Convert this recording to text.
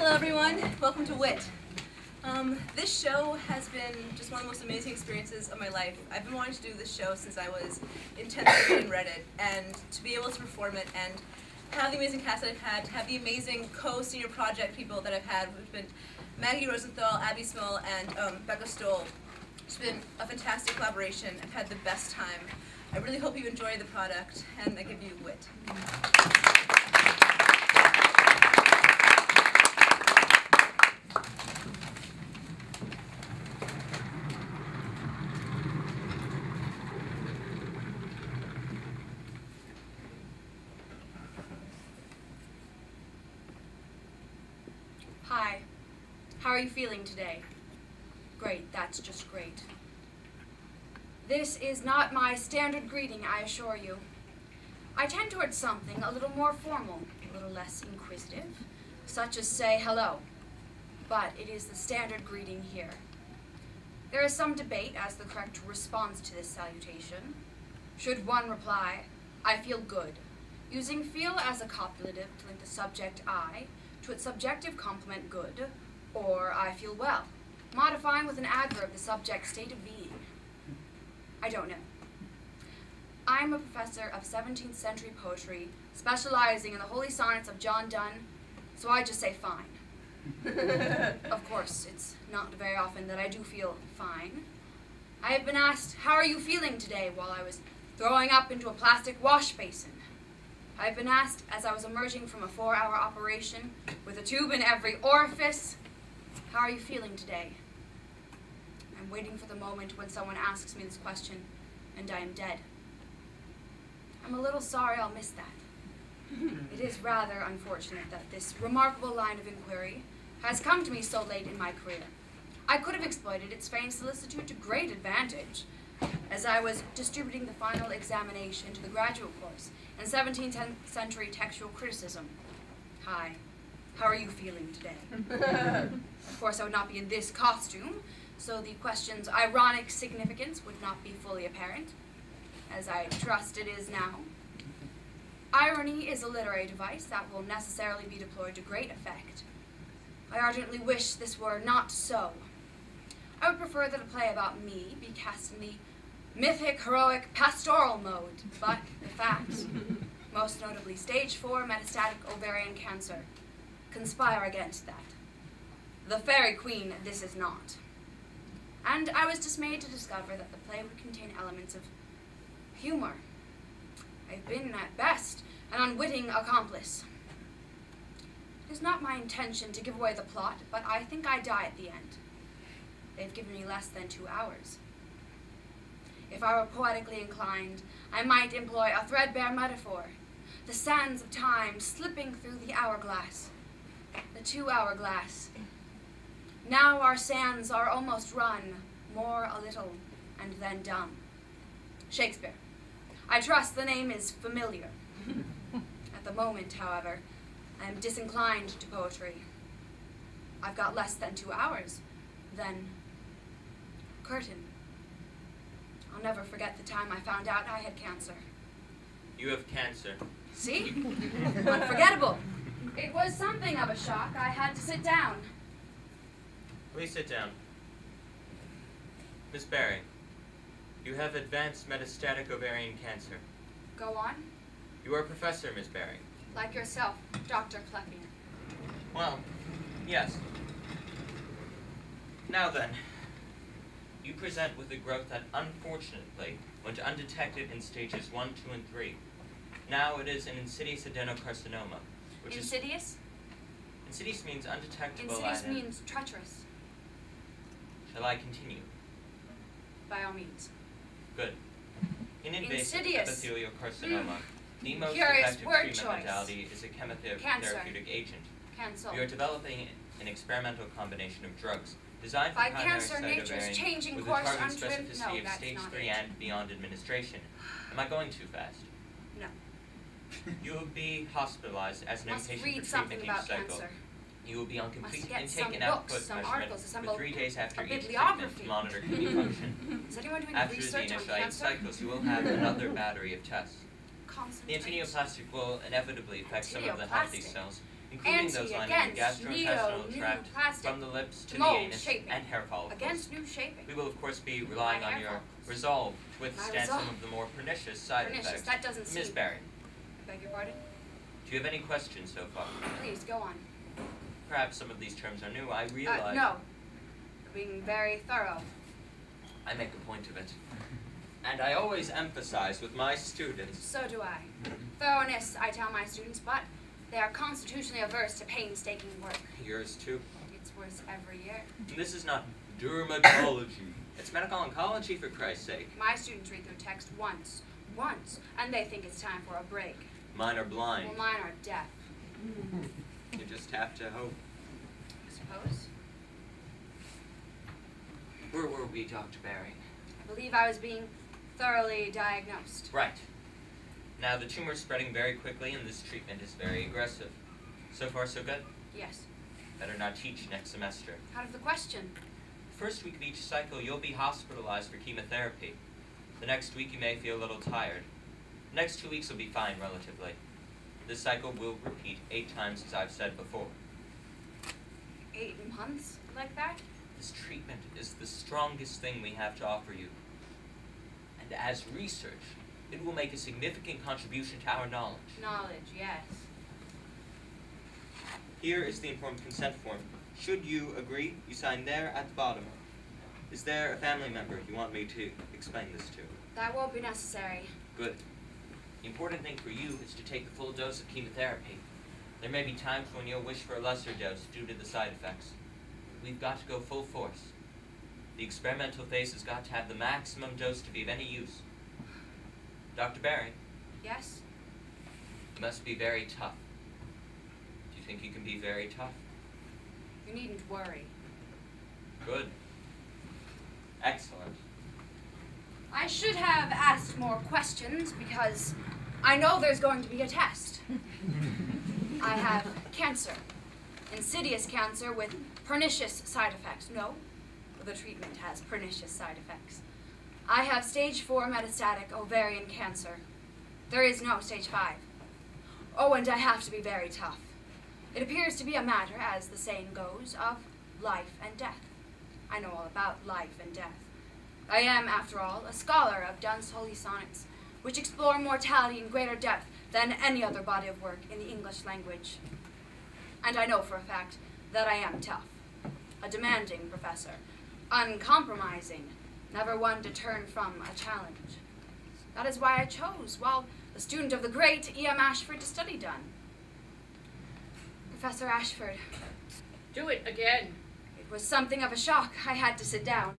Hello everyone, welcome to WIT. This show has been just one of the most amazing experiences of my life. I've been wanting to do this show since I was in 10th grade and read it, and to be able to perform it and have the amazing cast that I've had, to have the amazing co-senior project people that I've had, which have been Maggie Rosenthal, Abbe, Smul, and Becca, Stoll. It's been a fantastic collaboration. I've had the best time. I really hope you enjoy the product, and I give you WIT. Hi. How are you feeling today? Great, that's just great. This is not my standard greeting, I assure you. I tend towards something a little more formal, a little less inquisitive, such as say hello. But it is the standard greeting here. There is some debate as the correct response to this salutation. Should one reply, I feel good, using feel as a copulative to link the subject I to its subjective complement good, or I feel well, modifying with an adverb the subject's state of being. I don't know. I'm a professor of 17th century poetry, specializing in the holy sonnets of John Donne, so I just say fine. Of course, it's not very often that I do feel fine. I have been asked, how are you feeling today, while I was throwing up into a plastic wash basin. I have been asked as I was emerging from a 4-hour operation with a tube in every orifice, how are you feeling today? I'm waiting for the moment when someone asks me this question and I am dead. I'm a little sorry I'll miss that. It is rather unfortunate that this remarkable line of inquiry has come to me so late in my career. I could have exploited its feigned solicitude to great advantage as I was distributing the final examination to the graduate course in 17th century textual criticism. Hi, how are you feeling today? Of course, I would not be in this costume, so the question's ironic significance would not be fully apparent, as I trust it is now. Irony is a literary device that will necessarily be deployed to great effect. I ardently wish this were not so. I would prefer that a play about me be cast in the mythic, heroic, pastoral mode, but the facts, most notably stage 4 metastatic ovarian cancer, conspire against that. The fairy queen, this is not. And I was dismayed to discover that the play would contain elements of humor. I've been, at best, an unwitting accomplice. It is not my intention to give away the plot, but I think I die at the end. They've given me less than 2 hours. If I were poetically inclined, I might employ a threadbare metaphor, the sands of time slipping through the hourglass, the 2-hour glass. Now our sands are almost run, more a little, and then dumb. Shakespeare. I trust the name is familiar. At the moment, however, I am disinclined to poetry. I've got less than 2 hours. Then, curtain. I'll never forget the time I found out I had cancer. You have cancer. See? Unforgettable. It was something of a shock. I had to sit down. Please sit down. Miss Berry, you have advanced metastatic ovarian cancer. Go on. You are a professor, Miss Berry. Like yourself, Dr. Kleppier. Well, yes. Now then, you present with a growth that unfortunately went undetected in stages 1, 2, and 3. Now it is an insidious adenocarcinoma, which Insidious? Insidious means undetectable. Insidious means treacherous. Shall I continue? By all means. Good. In invasive Insidious. epithelial carcinoma, the most Curious effective word treatment choice. modality is a Cancer. chemotherapeutic agent. Cancel. We are developing an experimental combination of drugs designed for By primary cancer, site nature's ovarian changing with course a target untrimmed. specificity No, of that's stage not 3 it. and beyond administration. Am I going too fast? No. You will be hospitalized as an Must inpatient read for something treatment each about cycle. cancer. You will be on complete get intake some and books, output some measurement articles, for assemble 3 days after a each treatment bibliography. to monitor kidney function. Is anyone doing After the research on initial 8 cancer? cycles, you will have another battery of tests. The Concentrate. antineoplastic will inevitably affect some of the healthy Antineoplastic. cells including those lining the gastrointestinal tract from the lips to the anus and hair follicles. Against new shaping. We will, of course, be relying on your resolve to withstand some of the more pernicious side effects. That doesn't seem... Miss Barry. Beg your pardon? Do you have any questions so far? Please, go on. Perhaps some of these terms are new. I realize... No. Being very thorough. I make a point of it. And I always emphasize with my students... So do I. Thoroughness, I tell my students, but they are constitutionally averse to painstaking work. Yours too. It's worse every year. This is not dermatology. It's medical oncology, for Christ's sake. My students read through text once, and they think it's time for a break. Mine are blind. Well, mine are deaf. You just have to hope. I suppose. Where were we, Dr. Barry? I believe I was being thoroughly diagnosed. Right. Now, the tumor is spreading very quickly, and this treatment is very aggressive. So far, so good? Yes. Better not teach next semester. Out of the question. The first week of each cycle, you'll be hospitalized for chemotherapy. The next week, you may feel a little tired. The next 2 weeks will be fine, relatively. This cycle will repeat 8 times, as I've said before. 8 months like that? This treatment is the strongest thing we have to offer you. And as research, it will make a significant contribution to our knowledge. Knowledge, yes. Here is the informed consent form. Should you agree, you sign there at the bottom. Is there a family member you want me to explain this to? That won't be necessary. Good. The important thing for you is to take the full dose of chemotherapy. There may be times when you'll wish for a lesser dose due to the side effects. We've got to go full force. The experimental phase has got to have the maximum dose to be of any use. Dr. Barry? Yes? You must be very tough. Do you think you can be very tough? You needn't worry. Good. Excellent. I should have asked more questions because I know there's going to be a test. I have cancer. Insidious cancer with pernicious side effects. No, the treatment has pernicious side effects. I have stage 4 metastatic ovarian cancer. There is no stage 5. Oh, and I have to be very tough. It appears to be a matter, as the saying goes, of life and death. I know all about life and death. I am, after all, a scholar of Donne's holy sonnets, which explore mortality in greater depth than any other body of work in the English language. And I know for a fact that I am tough, a demanding professor, uncompromising, never one to turn from a challenge. That is why I chose, while a student of the great E.M. Ashford, to study Donne. Professor Ashford. Do it again. It was something of a shock. I had to sit down.